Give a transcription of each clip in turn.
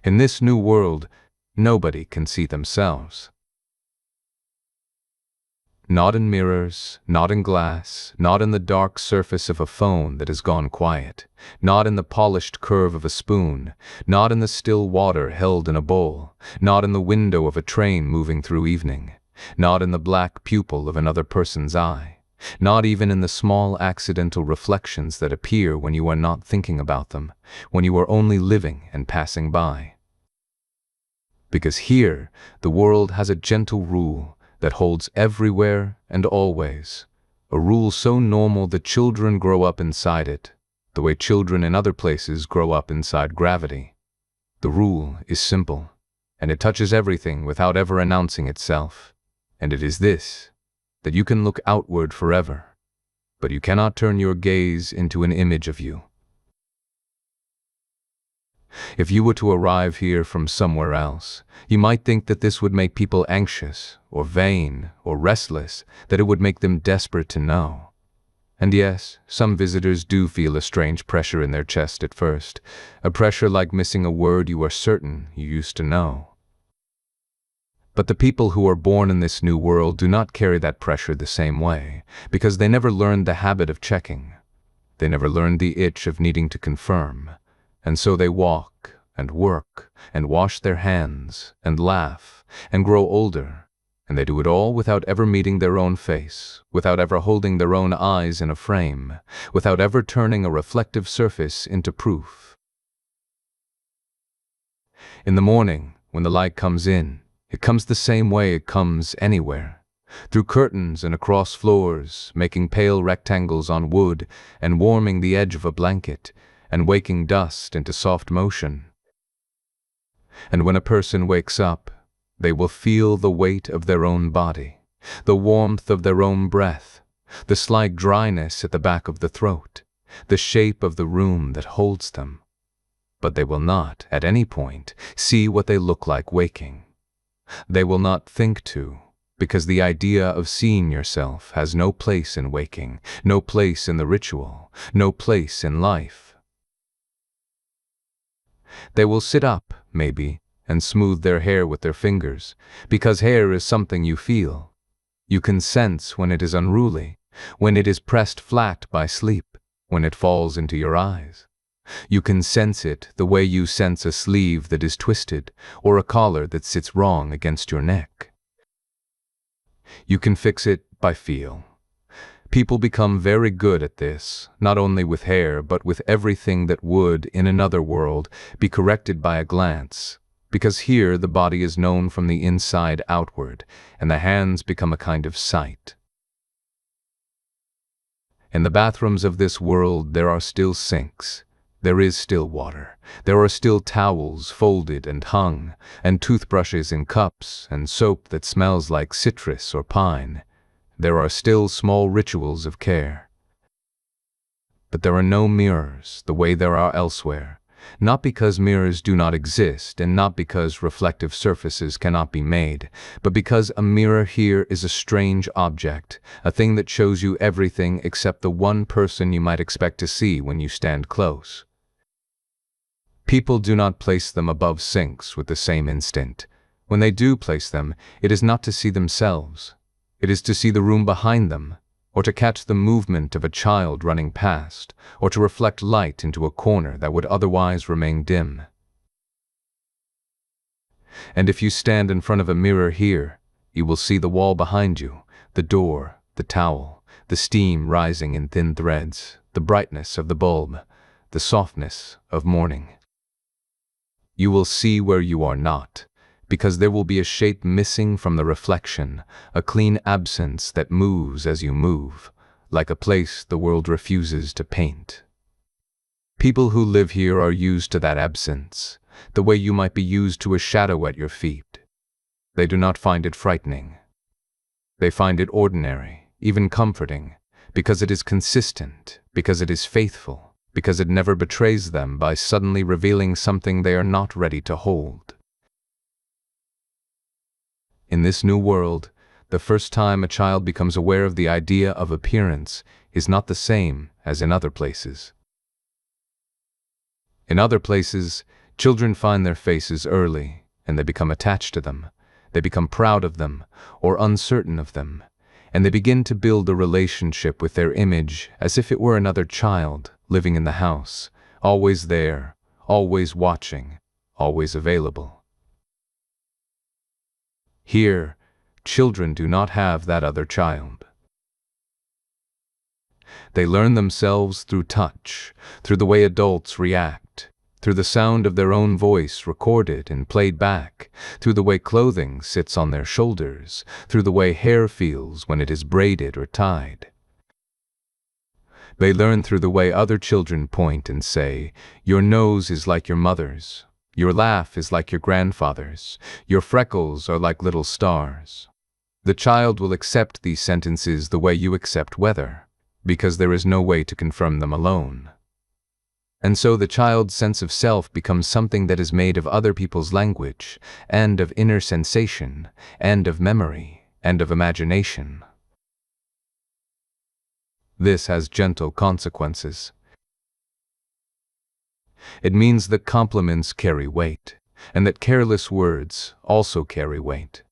In this new world, nobody can see themselves. Not in mirrors, not in glass, not in the dark surface of a phone that has gone quiet, not in the polished curve of a spoon, not in the still water held in a bowl, not in the window of a train moving through evening, not in the black pupil of another person's eye, not even in the small accidental reflections that appear when you are not thinking about them, when you are only living and passing by. Because here, the world has a gentle rule that holds everywhere and always, a rule so normal that children grow up inside it, the way children in other places grow up inside gravity. The rule is simple, and it touches everything without ever announcing itself, and it is this, that you can look outward forever, but you cannot turn your gaze into an image of you. If you were to arrive here from somewhere else, you might think that this would make people anxious, or vain, or restless, that it would make them desperate to know. And yes, some visitors do feel a strange pressure in their chest at first, a pressure like missing a word you are certain you used to know. But the people who are born in this new world do not carry that pressure the same way, because they never learned the habit of checking. They never learned the itch of needing to confirm. And so they walk, and work, and wash their hands, and laugh, and grow older, and they do it all without ever meeting their own face, without ever holding their own eyes in a frame, without ever turning a reflective surface into proof. In the morning, when the light comes in, it comes the same way it comes anywhere, through curtains and across floors, making pale rectangles on wood, and warming the edge of a blanket, and waking dust into soft motion. And when a person wakes up, they will feel the weight of their own body, the warmth of their own breath, the slight dryness at the back of the throat, the shape of the room that holds them. But they will not, at any point, see what they look like waking. They will not think to, because the idea of seeing yourself has no place in waking, no place in the ritual, no place in life. They will sit up, maybe, and smooth their hair with their fingers, because hair is something you feel. You can sense when it is unruly, when it is pressed flat by sleep, when it falls into your eyes. You can sense it the way you sense a sleeve that is twisted, or a collar that sits wrong against your neck. You can fix it by feel. People become very good at this, not only with hair, but with everything that would, in another world, be corrected by a glance, because here the body is known from the inside outward, and the hands become a kind of sight. In the bathrooms of this world there are still sinks, there is still water, there are still towels folded and hung, and toothbrushes in cups, and soap that smells like citrus or pine. There are still small rituals of care. But there are no mirrors the way there are elsewhere, not because mirrors do not exist and not because reflective surfaces cannot be made, but because a mirror here is a strange object, a thing that shows you everything except the one person you might expect to see when you stand close. People do not place them above sinks with the same instinct. When they do place them, it is not to see themselves. It is to see the room behind them, or to catch the movement of a child running past, or to reflect light into a corner that would otherwise remain dim. And if you stand in front of a mirror here, you will see the wall behind you, the door, the towel, the steam rising in thin threads, the brightness of the bulb, the softness of morning. You will see where you are not, because there will be a shape missing from the reflection, a clean absence that moves as you move, like a place the world refuses to paint. People who live here are used to that absence, the way you might be used to a shadow at your feet. They do not find it frightening. They find it ordinary, even comforting, because it is consistent, because it is faithful, because it never betrays them by suddenly revealing something they are not ready to hold. In this new world, the first time a child becomes aware of the idea of appearance is not the same as in other places. In other places, Children find their faces early, and they become attached to them. They become proud of them, or uncertain of them, and they begin to build a relationship with their image as if it were another child living in the house, always there, always watching, always available. Here, children do not have that other child. They learn themselves through touch, through the way adults react, through the sound of their own voice recorded and played back, through the way clothing sits on their shoulders, through the way hair feels when it is braided or tied. They learn through the way other children point and say, "Your nose is like your mother's. Your laugh is like your grandfather's. Your freckles are like little stars." The child will accept these sentences the way you accept weather, because there is no way to confirm them alone. And so the child's sense of self becomes something that is made of other people's language, and of inner sensation, and of memory, and of imagination. This has gentle consequences. It means that compliments carry weight, and that careless words also carry weight.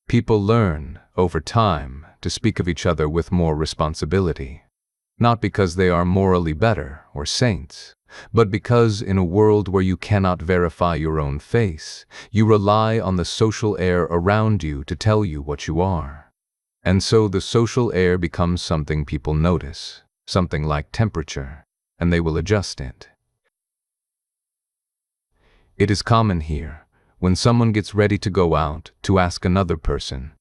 People learn, over time, to speak of each other with more responsibility, not because they are morally better or saints, but because in a world where you cannot verify your own face, you rely on the social air around you to tell you what you are. And so the social air becomes something people notice, something like temperature, and they will adjust it. It is common here, when someone gets ready to go out, to ask another person,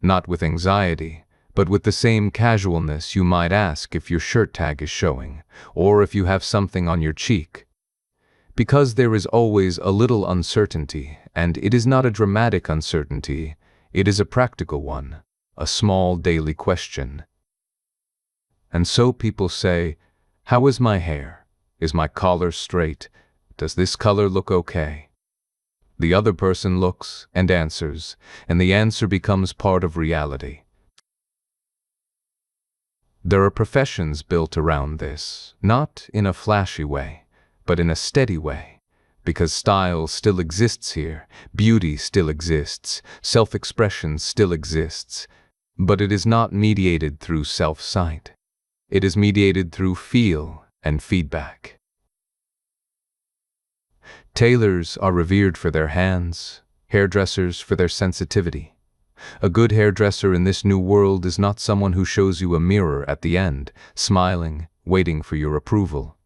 not with anxiety, but with the same casualness you might ask if your shirt tag is showing, or if you have something on your cheek. Because there is always a little uncertainty, and it is not a dramatic uncertainty, it is a practical one, a small daily question. And so people say, "How is my hair? Is my collar straight? Does this color look okay?" The other person looks and answers, and the answer becomes part of reality. There are professions built around this, not in a flashy way, but in a steady way, because style still exists here, beauty still exists, self-expression still exists, but it is not mediated through self-sight. It is mediated through feel and feedback. Tailors are revered for their hands, hairdressers for their sensitivity. A good hairdresser in this new world is not someone who shows you a mirror at the end, smiling, waiting for your approval.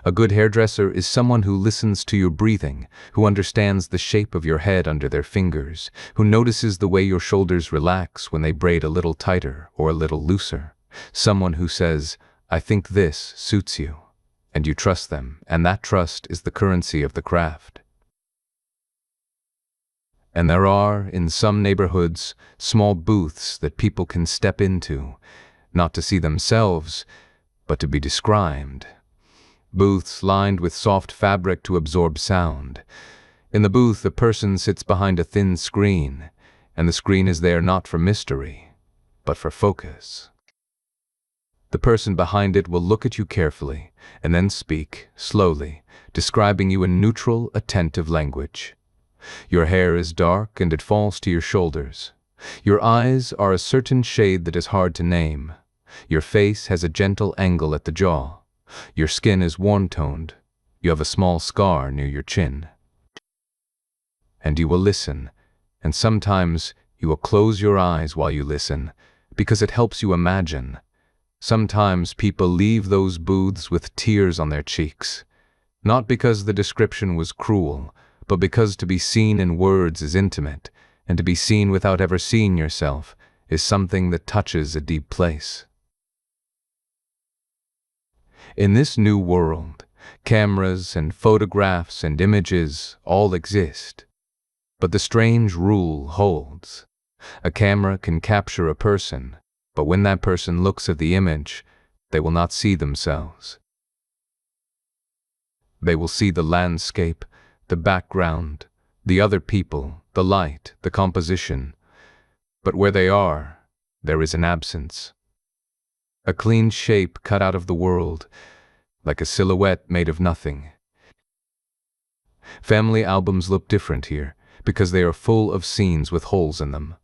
A good hairdresser is someone who listens to your breathing, who understands the shape of your head under their fingers, who notices the way your shoulders relax when they braid a little tighter or a little looser. Someone who says, "I think this suits you," and you trust them, and that trust is the currency of the craft. And there are, in some neighborhoods, small booths that people can step into, not to see themselves, but to be described. Booths lined with soft fabric to absorb sound. In the booth, a person sits behind a thin screen, and the screen is there not for mystery, but for focus. The person behind it will look at you carefully, and then speak, slowly, describing you in neutral, attentive language. Your hair is dark and it falls to your shoulders. Your eyes are a certain shade that is hard to name. Your face has a gentle angle at the jaw. Your skin is warm-toned. You have a small scar near your chin. And you will listen, and sometimes you will close your eyes while you listen, because it helps you imagine. Sometimes people leave those booths with tears on their cheeks, not because the description was cruel, but because to be seen in words is intimate, and to be seen without ever seeing yourself is something that touches a deep place. In this new world, cameras and photographs and images all exist. But the strange rule holds. A camera can capture a person, but when that person looks at the image, they will not see themselves. They will see the landscape, the background, the other people, the light, the composition. But where they are, there is an absence. A clean shape cut out of the world, like a silhouette made of nothing. Family albums look different here because they are full of scenes with holes in them.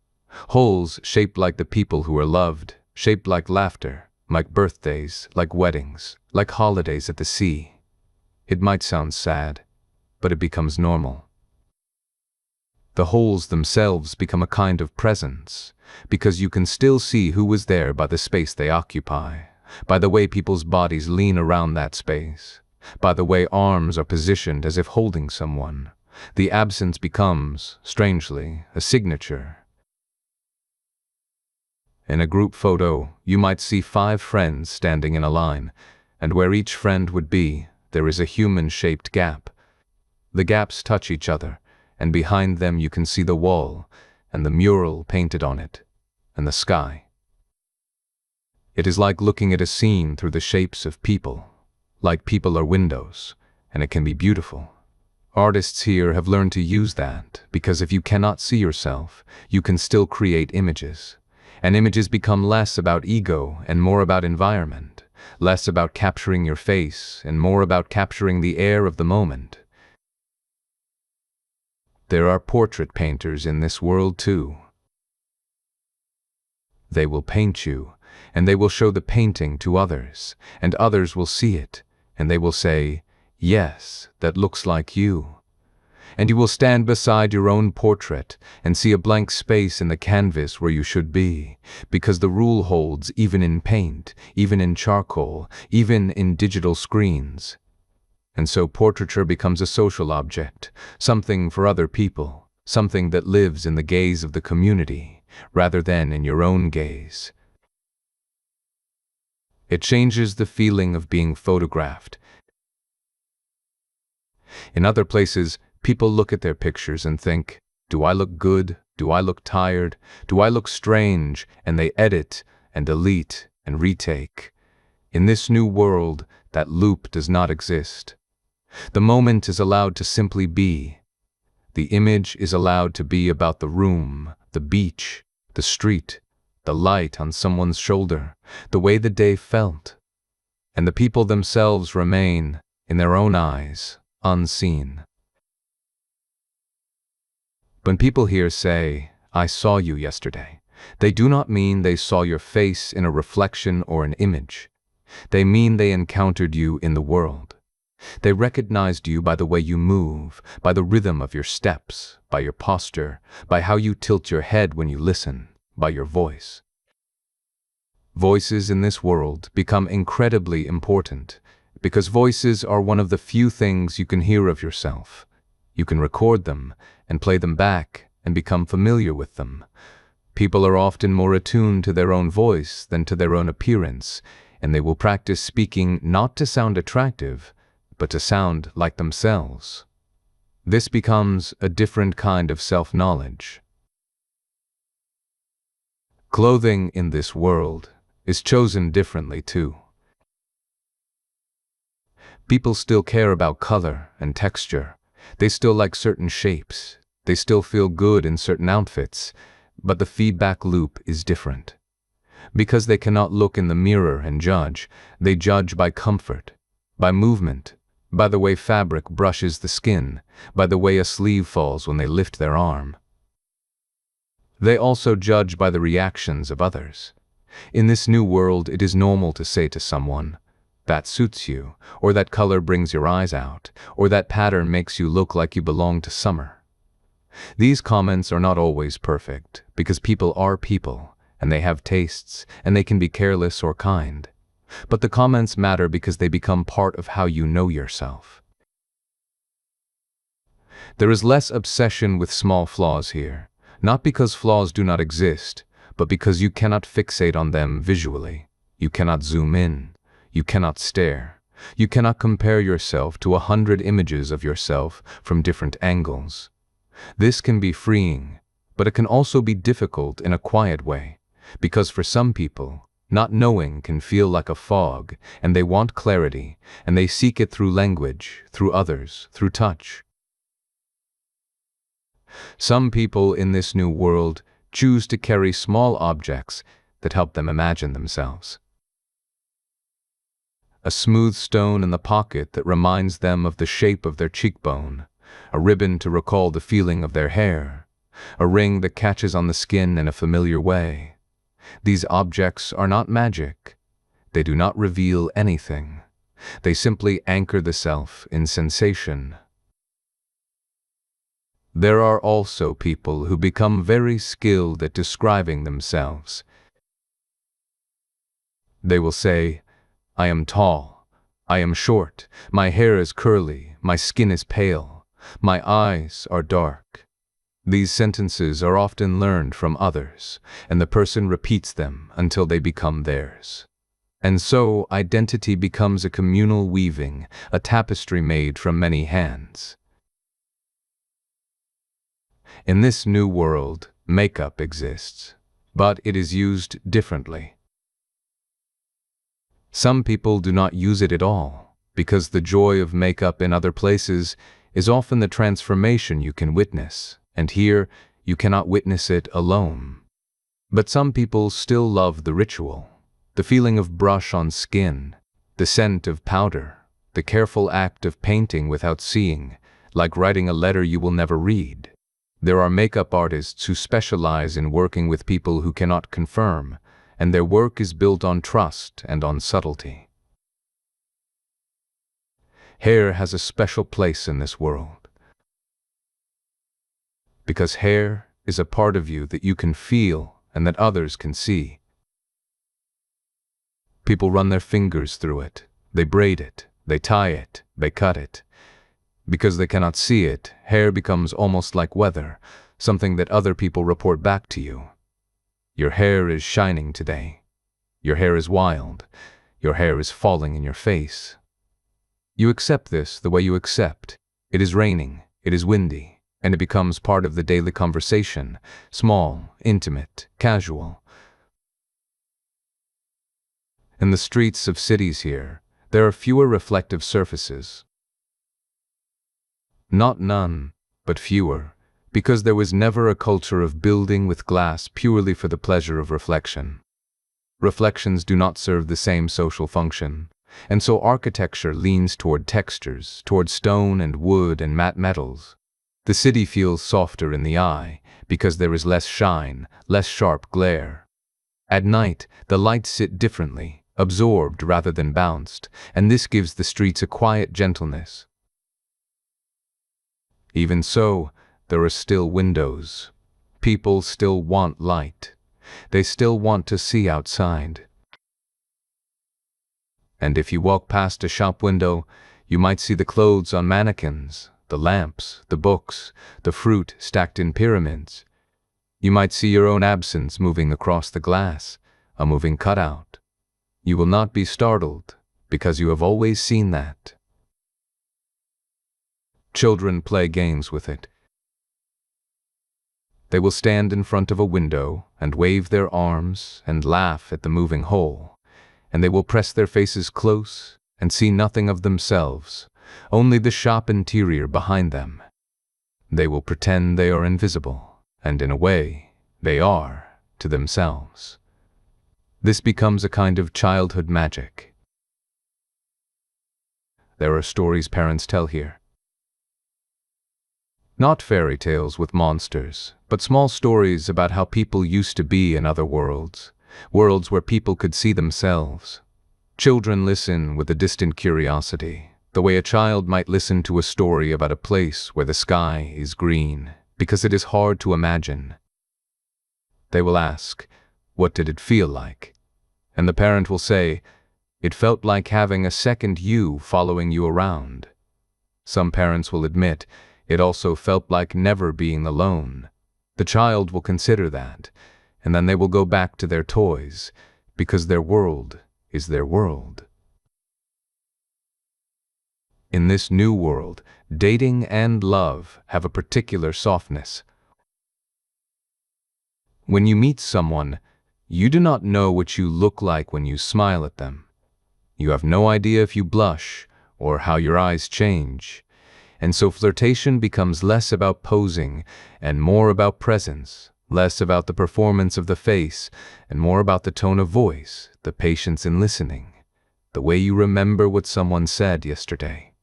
Holes shaped like the people who are loved, shaped like laughter, like birthdays, like weddings, like holidays at the sea. It might sound sad, but it becomes normal. The holes themselves become a kind of presence, because you can still see who was there by the space they occupy, by the way people's bodies lean around that space, by the way arms are positioned as if holding someone. The absence becomes, strangely, a signature. In a group photo, you might see 5 friends standing in a line, and where each friend would be, there is a human-shaped gap. The gaps touch each other, and behind them you can see the wall, and the mural painted on it, and the sky. It is like looking at a scene through the shapes of people, like people are windows, and it can be beautiful. Artists here have learned to use that, because if you cannot see yourself, you can still create images. And images become less about ego and more about environment, less about capturing your face and more about capturing the air of the moment. There are portrait painters in this world too. They will paint you, and they will show the painting to others, and others will see it, and they will say, "Yes, that looks like you." And you will stand beside your own portrait and see a blank space in the canvas where you should be, because the rule holds even in paint, even in charcoal, even in digital screens. And so portraiture becomes a social object, something for other people, something that lives in the gaze of the community, rather than in your own gaze. It changes the feeling of being photographed. In other places, people look at their pictures and think, do I look good? Do I look tired? Do I look strange? And they edit and delete and retake. In this new world, that loop does not exist. The moment is allowed to simply be. The image is allowed to be about the room, the beach, the street, the light on someone's shoulder, the way the day felt. And the people themselves remain, in their own eyes, unseen. When people here say, "I saw you yesterday," they do not mean they saw your face in a reflection or an image. They mean they encountered you in the world. They recognized you by the way you move, by the rhythm of your steps, by your posture, by how you tilt your head when you listen, by your voice. Voices in this world become incredibly important, because voices are one of the few things you can hear of yourself. You can record them and play them back and become familiar with them. People are often more attuned to their own voice than to their own appearance, and they will practice speaking not to sound attractive, but to sound like themselves. This becomes a different kind of self-knowledge. Clothing in this world is chosen differently too. People still care about color and texture. They still like certain shapes. They still feel good in certain outfits, but the feedback loop is different. Because they cannot look in the mirror and judge, they judge by comfort, by movement, by the way fabric brushes the skin, by the way a sleeve falls when they lift their arm. They also judge by the reactions of others. In this new world, it is normal to say to someone, "That suits you," or "That color brings your eyes out," or "That pattern makes you look like you belong to summer." These comments are not always perfect, because people are people, and they have tastes, and they can be careless or kind. But the comments matter because they become part of how you know yourself. There is less obsession with small flaws here, not because flaws do not exist, but because you cannot fixate on them visually. You cannot zoom in. You cannot stare. You cannot compare yourself to 100 images of yourself from different angles. This can be freeing, but it can also be difficult in a quiet way, because for some people, not knowing can feel like a fog, and they want clarity, and they seek it through language, through others, through touch. Some people in this new world choose to carry small objects that help them imagine themselves. A smooth stone in the pocket that reminds them of the shape of their cheekbone, a ribbon to recall the feeling of their hair, a ring that catches on the skin in a familiar way. These objects are not magic. They do not reveal anything. They simply anchor the self in sensation. There are also people who become very skilled at describing themselves. They will say, "I am tall, I am short, my hair is curly, my skin is pale, my eyes are dark." These sentences are often learned from others, and the person repeats them until they become theirs. And so identity becomes a communal weaving, a tapestry made from many hands. In this new world, makeup exists, but it is used differently. Some people do not use it at all, because the joy of makeup in other places is often the transformation you can witness, and here you cannot witness it alone. But some people still love the ritual, the feeling of brush on skin, the scent of powder, the careful act of painting without seeing, like writing a letter you will never read. There are makeup artists who specialize in working with people who cannot confirm, and their work is built on trust and on subtlety. Hair has a special place in this world, because hair is a part of you that you can feel and that others can see. People run their fingers through it, they braid it, they tie it, they cut it. Because they cannot see it, hair becomes almost like weather, something that other people report back to you. Your hair is shining today. Your hair is wild. Your hair is falling in your face. You accept this the way you accept. It is raining, it is windy, and it becomes part of the daily conversation, small, intimate, casual. In the streets of cities here, there are fewer reflective surfaces. Not none, but fewer, because there was never a culture of building with glass purely for the pleasure of reflection. Reflections do not serve the same social function, and so architecture leans toward textures, toward stone and wood and matte metals. The city feels softer in the eye, because there is less shine, less sharp glare. At night, the lights sit differently, absorbed rather than bounced, and this gives the streets a quiet gentleness. Even so, there are still windows. People still want light. They still want to see outside. And if you walk past a shop window, you might see the clothes on mannequins, the lamps, the books, the fruit stacked in pyramids. You might see your own absence moving across the glass, a moving cutout. You will not be startled, because you have always seen that. Children play games with it. They will stand in front of a window and wave their arms and laugh at the moving hole, and they will press their faces close and see nothing of themselves, only the shop interior behind them. They will pretend they are invisible, and in a way, they are to themselves. This becomes a kind of childhood magic. There are stories parents tell here. Not fairy tales with monsters, but small stories about how people used to be in other worlds, worlds where people could see themselves. Children listen with a distant curiosity, the way a child might listen to a story about a place where the sky is green, because it is hard to imagine. They will ask, "What did it feel like?" And the parent will say, "It felt like having a second you following you around." Some parents will admit, it also felt like never being alone. The child will consider that, and then they will go back to their toys, because their world is their world. In this new world, dating and love have a particular softness. When you meet someone, you do not know what you look like when you smile at them. You have no idea if you blush or how your eyes change. And so flirtation becomes less about posing and more about presence, less about the performance of the face and more about the tone of voice, the patience in listening, the way you remember what someone said yesterday.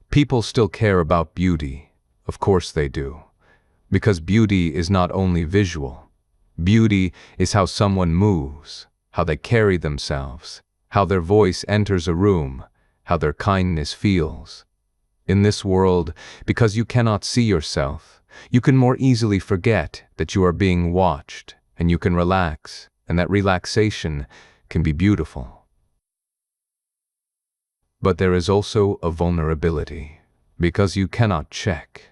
People still care about beauty. Of course they do. Because beauty is not only visual. Beauty is how someone moves, how they carry themselves, how their voice enters a room, how their kindness feels. In this world, because you cannot see yourself, you can more easily forget that you are being watched, and you can relax, and that relaxation can be beautiful. But there is also a vulnerability, because you cannot check.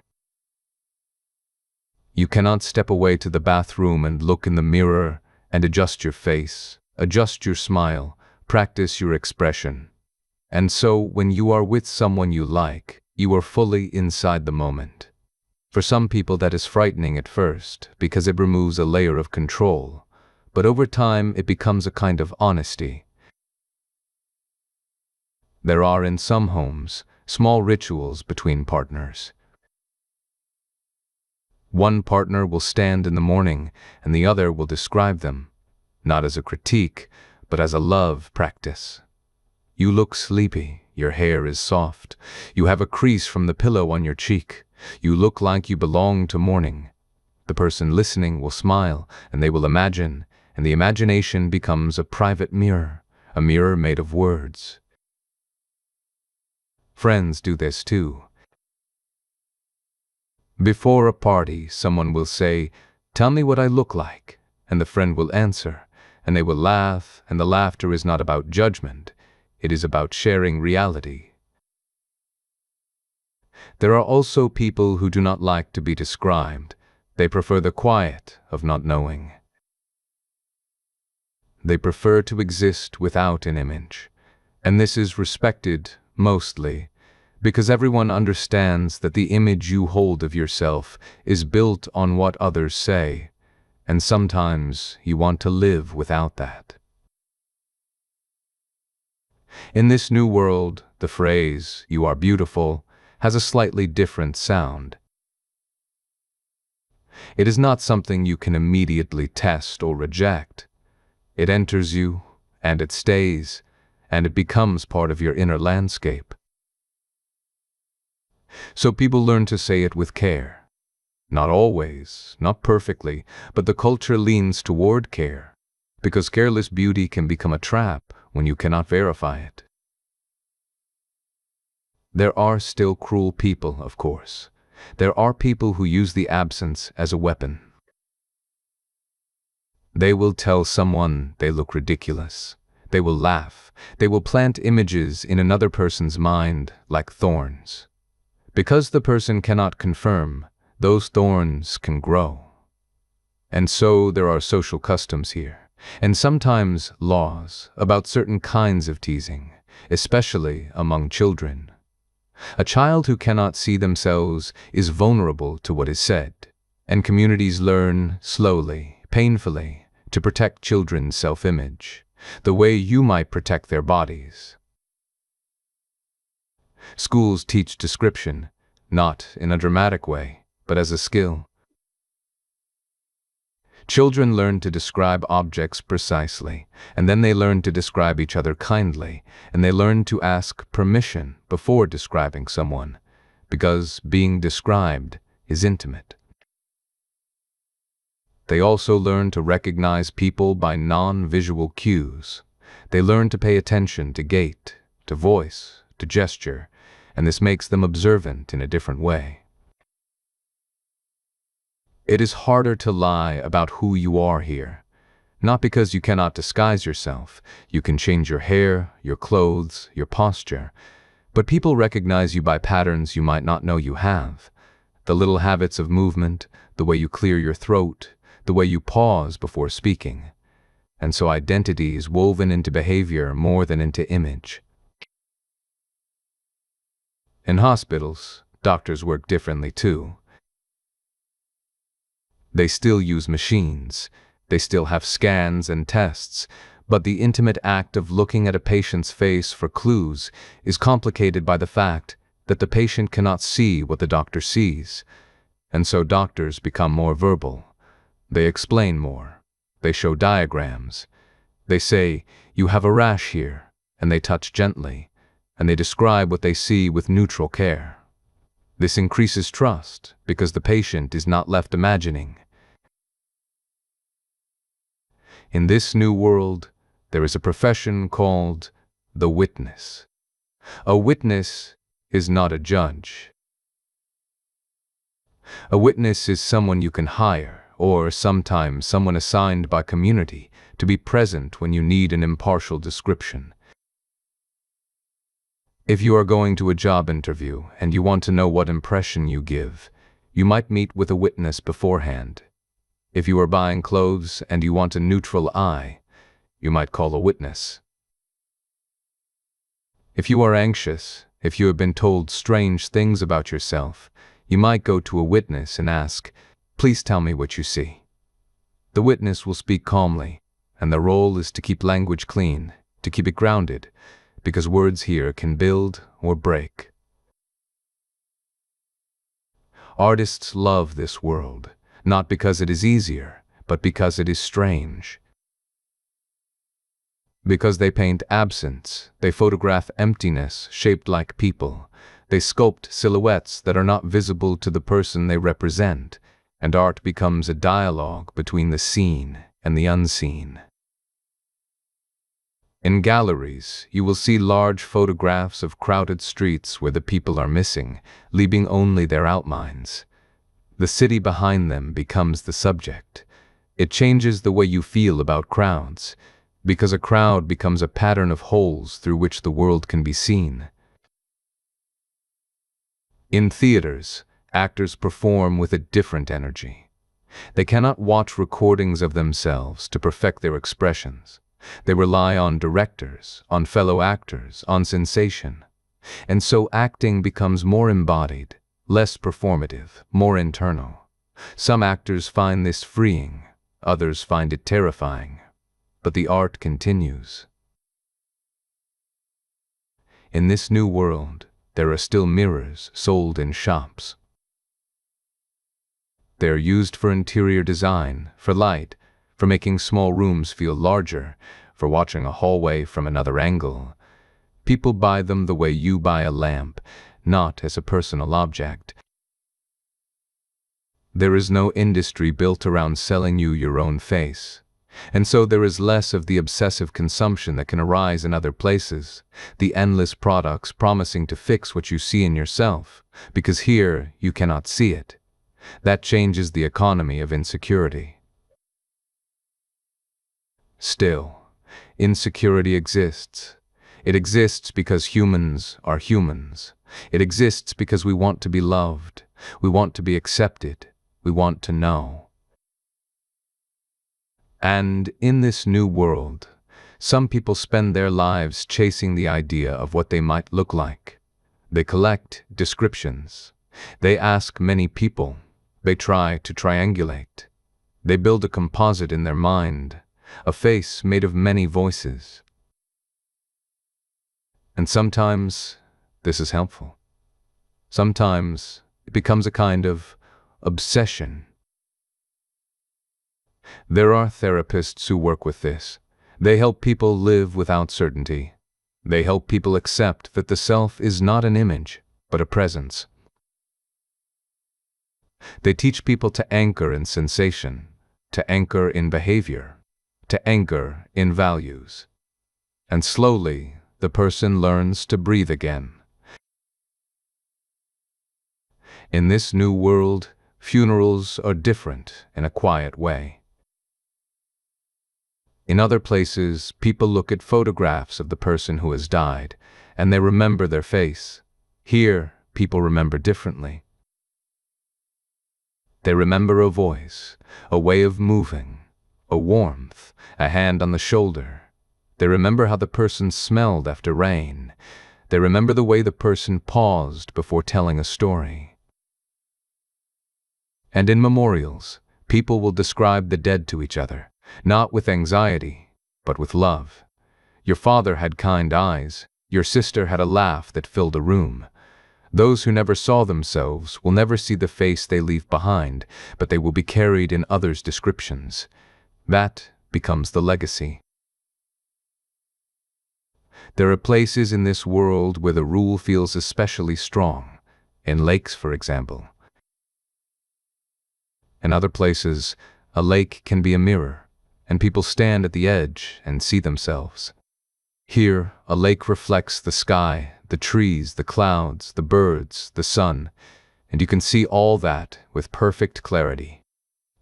You cannot step away to the bathroom and look in the mirror and adjust your face, adjust your smile, practice your expression. And so, when you are with someone you like, you are fully inside the moment. For some people that is frightening at first, because it removes a layer of control, but over time it becomes a kind of honesty. There are in some homes small rituals between partners. One partner will stand in the morning and the other will describe them, not as a critique, but as a love practice. You look sleepy, your hair is soft, you have a crease from the pillow on your cheek, you look like you belong to morning. The person listening will smile and they will imagine, and the imagination becomes a private mirror, a mirror made of words. Friends do this too. Before a party, someone will say, "Tell me what I look like," and the friend will answer, and they will laugh, and the laughter is not about judgment, it is about sharing reality. There are also people who do not like to be described. They prefer the quiet of not knowing. They prefer to exist without an image, and this is respected mostly, because everyone understands that the image you hold of yourself is built on what others say, and sometimes you want to live without that. In this new world, the phrase, "you are beautiful," has a slightly different sound. It is not something you can immediately test or reject. It enters you, and it stays, and it becomes part of your inner landscape. So people learn to say it with care. Not always, not perfectly, but the culture leans toward care, because careless beauty can become a trap when you cannot verify it. There are still cruel people, of course. There are people who use the absence as a weapon. They will tell someone they look ridiculous. They will laugh. They will plant images in another person's mind like thorns. Because the person cannot confirm, those thorns can grow. And so there are social customs here, and sometimes laws about certain kinds of teasing, especially among children. A child who cannot see themselves is vulnerable to what is said, and communities learn slowly, painfully, to protect children's self-image, the way you might protect their bodies. Schools teach description, not in a dramatic way, but as a skill. Children learn to describe objects precisely, and then they learn to describe each other kindly, and they learn to ask permission before describing someone, because being described is intimate. They also learn to recognize people by non-visual cues. They learn to pay attention to gait, to voice, to gesture, and this makes them observant in a different way. It is harder to lie about who you are here. Not because you cannot disguise yourself. You can change your hair, your clothes, your posture. But people recognize you by patterns you might not know you have. The little habits of movement, the way you clear your throat, the way you pause before speaking. And so identity is woven into behavior more than into image. In hospitals, doctors work differently too. They still use machines, they still have scans and tests, but the intimate act of looking at a patient's face for clues is complicated by the fact that the patient cannot see what the doctor sees, and so doctors become more verbal. They explain more. They show diagrams. They say, "You have a rash here," and they touch gently, and they describe what they see with neutral care. This increases trust because the patient is not left imagining. In this new world, there is a profession called the witness. A witness is not a judge. A witness is someone you can hire, or sometimes someone assigned by community to be present when you need an impartial description. If you are going to a job interview and you want to know what impression you give, you might meet with a witness beforehand. If you are buying clothes and you want a neutral eye, you might call a witness. If you are anxious, if you have been told strange things about yourself, you might go to a witness and ask, "Please tell me what you see." The witness will speak calmly, and the role is to keep language clean, to keep it grounded, because words here can build or break. Artists love this world, not because it is easier, but because it is strange. Because they paint absence, they photograph emptiness shaped like people, they sculpt silhouettes that are not visible to the person they represent, and art becomes a dialogue between the seen and the unseen. In galleries, you will see large photographs of crowded streets where the people are missing, leaving only their outlines. The city behind them becomes the subject. It changes the way you feel about crowds, because a crowd becomes a pattern of holes through which the world can be seen. In theaters, actors perform with a different energy. They cannot watch recordings of themselves to perfect their expressions. They rely on directors, on fellow actors, on sensation. And so acting becomes more embodied, less performative, more internal. Some actors find this freeing, others find it terrifying. But the art continues. In this new world, there are still mirrors sold in shops. They are used for interior design, for light, for making small rooms feel larger, for watching a hallway from another angle. People buy them the way you buy a lamp, not as a personal object. There is no industry built around selling you your own face. And so there is less of the obsessive consumption that can arise in other places, the endless products promising to fix what you see in yourself, because here you cannot see it. That changes the economy of insecurity. Still, insecurity exists. It exists because humans are humans. It exists because we want to be loved. We want to be accepted. We want to know. And in this new world, some people spend their lives chasing the idea of what they might look like. They collect descriptions. They ask many people. They try to triangulate. They build a composite in their mind, a face made of many voices. And sometimes this is helpful. Sometimes it becomes a kind of obsession. There are therapists who work with this. They help people live without certainty. They help people accept that the self is not an image, but a presence. They teach people to anchor in sensation, to anchor in behavior, to anchor in values. And slowly, the person learns to breathe again. In this new world, funerals are different in a quiet way. In other places, people look at photographs of the person who has died, and they remember their face. Here, people remember differently. They remember a voice, a way of moving, a warmth, a hand on the shoulder. They remember how the person smelled after rain. They remember the way the person paused before telling a story. And in memorials, people will describe the dead to each other. Not with anxiety, but with love. Your father had kind eyes. Your sister had a laugh that filled a room. Those who never saw themselves will never see the face they leave behind, but they will be carried in others' descriptions. That becomes the legacy. There are places in this world where the rule feels especially strong, in lakes, for example. In other places, a lake can be a mirror, and people stand at the edge and see themselves. Here, a lake reflects the sky, the trees, the clouds, the birds, the sun, and you can see all that with perfect clarity.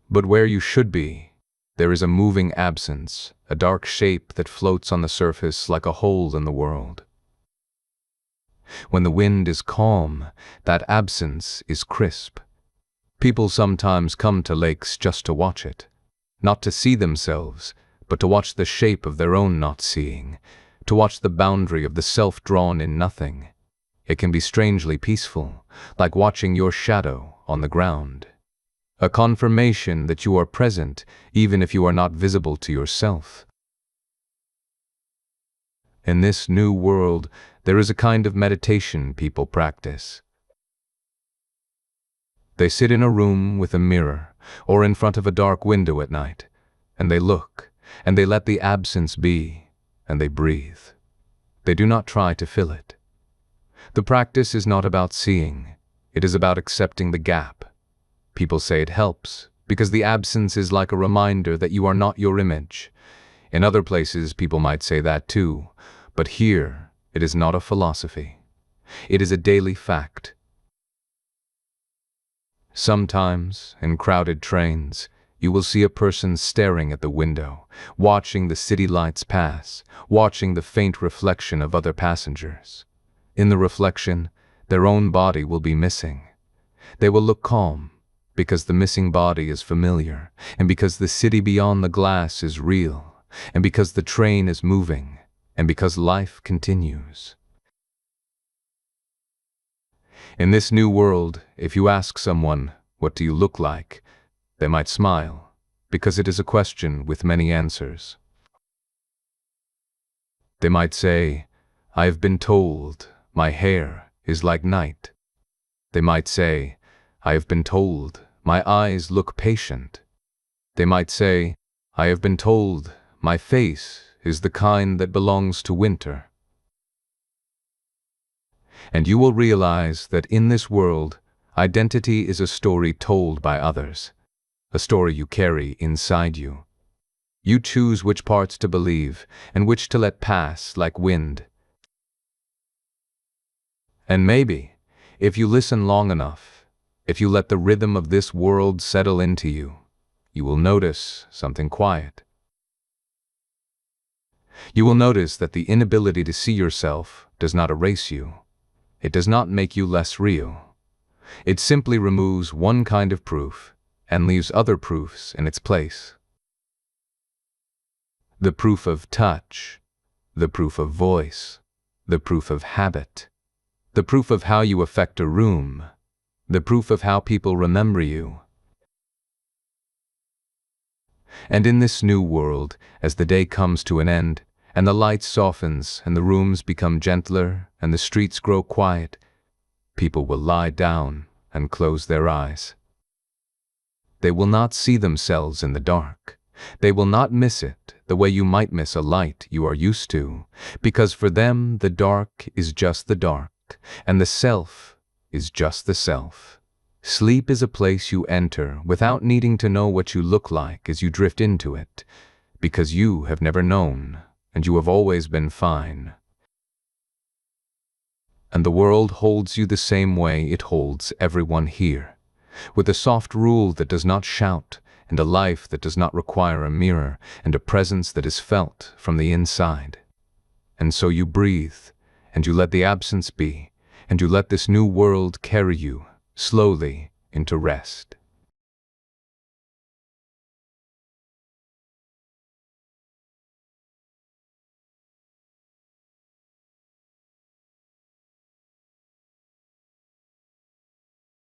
But where you should be, there is a moving absence, a dark shape that floats on the surface like a hole in the world. When the wind is calm, that absence is crisp. People sometimes come to lakes just to watch it, not to see themselves, but to watch the shape of their own not seeing, to watch the boundary of the self drawn in nothing. It can be strangely peaceful, like watching your shadow on the ground. A confirmation that you are present even if you are not visible to yourself. In this new world, there is a kind of meditation people practice. They sit in a room with a mirror, or in front of a dark window at night, and they look, and they let the absence be, and they breathe. They do not try to fill it. The practice is not about seeing, it is about accepting the gap. People say it helps, because the absence is like a reminder that you are not your image. In other places, people might say that too, but here, it is not a philosophy. It is a daily fact. Sometimes, in crowded trains, you will see a person staring at the window, watching the city lights pass, watching the faint reflection of other passengers. In the reflection, their own body will be missing. They will look calm, because the missing body is familiar, and because the city beyond the glass is real, and because the train is moving, and because life continues. In this new world, if you ask someone, "What do you look like?" they might smile, because it is a question with many answers. They might say, "I have been told my hair is like night." They might say, "I have been told my eyes look patient." They might say, "I have been told my face is the kind that belongs to winter." And you will realize that in this world, identity is a story told by others, a story you carry inside you. You choose which parts to believe and which to let pass like wind. And maybe, if you listen long enough, if you let the rhythm of this world settle into you, you will notice something quiet. You will notice that the inability to see yourself does not erase you. It does not make you less real. It simply removes one kind of proof and leaves other proofs in its place. The proof of touch, the proof of voice, the proof of habit, the proof of how you affect a room, the proof of how people remember you. And in this new world, as the day comes to an end, and the light softens, and the rooms become gentler, and the streets grow quiet, people will lie down and close their eyes. They will not see themselves in the dark. They will not miss it the way you might miss a light you are used to, because for them the dark is just the dark, and the self is just the self. Sleep is a place you enter without needing to know what you look like as you drift into it, because you have never known, and you have always been fine. And the world holds you the same way it holds everyone here, with a soft rule that does not shout, and a life that does not require a mirror, and a presence that is felt from the inside. And so you breathe, and you let the absence be, and you let this new world carry you slowly into rest.